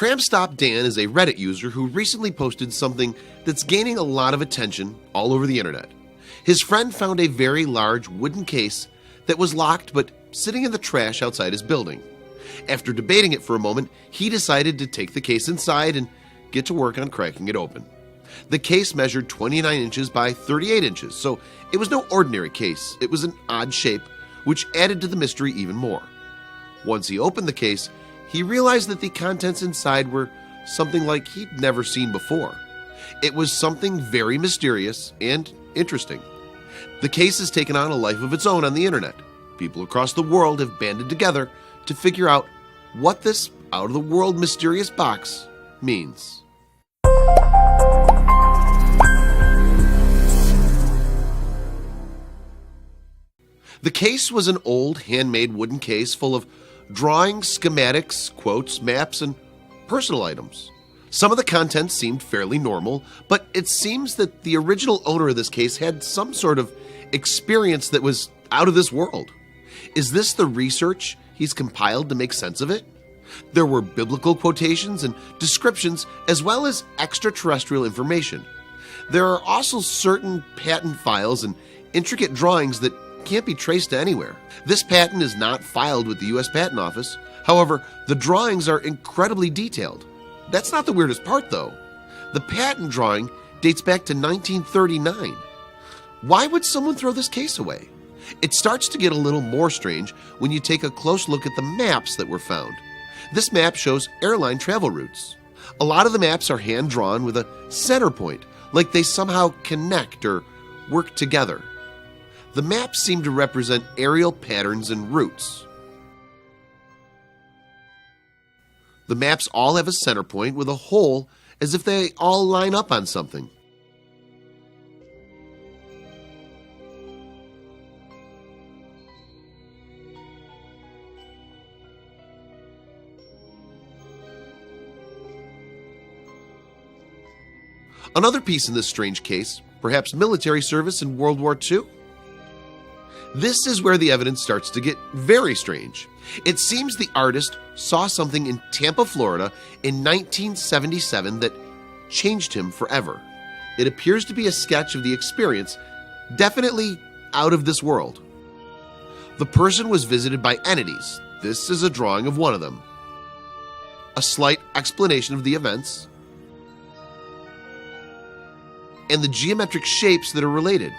Tram Stop Dan is a Reddit user who recently posted something that's gaining a lot of attention all over the internet. His friend found a very large wooden case that was locked but sitting in the trash outside his building. After debating it for a moment, he decided to take the case inside and get to work on cracking it open. The case measured 29 inches by 38 inches, so it was no ordinary case. It was an odd shape, which added to the mystery even more. Once he opened the case, he realized that the contents inside were something like he'd never seen before. It was something very mysterious and interesting. The case has taken on a life of its own on the internet. People across the world have banded together to figure out what this out-of-the-world mysterious box means. The case was an old handmade wooden case full of drawings, schematics, quotes, maps, and personal items. Some of the contents seemed fairly normal, but it seems that the original owner of this case had some sort of experience that was out of this world. Is this the research he's compiled to make sense of it? There were biblical quotations and descriptions as well as extraterrestrial information. There are also certain patent files and intricate drawings that can't be traced to anywhere. This patent is not filed with the U.S. Patent Office. However, the drawings are incredibly detailed. That's not the weirdest part, though. The patent drawing dates back to 1939. Why would someone throw this case away? It starts to get a little more strange when you take a close look at the maps that were found. This map shows airline travel routes. A lot of the maps are hand-drawn with a center point, like they somehow connect or work together. The maps seem to represent aerial patterns and routes. The maps all have a center point with a hole as if they all line up on something. Another piece in this strange case, perhaps military service in World War II? This is where the evidence starts to get very strange. It seems the artist saw something in Tampa, Florida in 1977 that changed him forever. It appears to be a sketch of the experience, definitely out of this world. The person was visited by entities. This is a drawing of one of them. A slight explanation of the events and the geometric shapes that are related.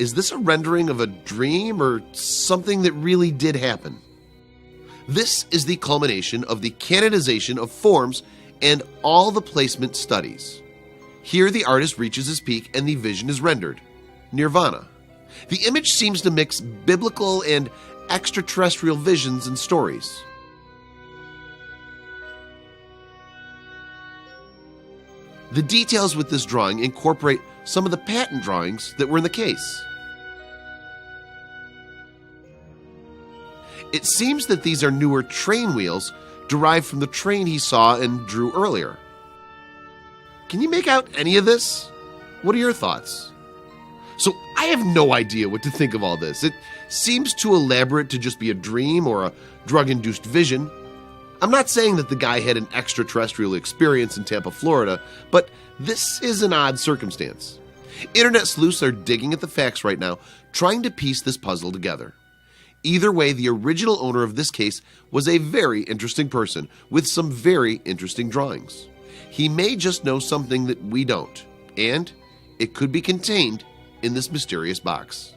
Is this a rendering of a dream or something that really did happen? This is the culmination of the canonization of forms and all the placement studies. Here the artist reaches his peak and the vision is rendered. Nirvana. The image seems to mix biblical and extraterrestrial visions and stories. The details with this drawing incorporate some of the patent drawings that were in the case. It seems that these are newer train wheels derived from the train he saw and drew earlier. Can you make out any of this? What are your thoughts? So I have no idea what to think of all this. It seems too elaborate to just be a dream or a drug-induced vision. I'm not saying that the guy had an extraterrestrial experience in Tampa, Florida, but this is an odd circumstance. Internet sleuths are digging at the facts right now, trying to piece this puzzle together. Either way, the original owner of this case was a very interesting person with some very interesting drawings. He may just know something that we don't, and it could be contained in this mysterious box.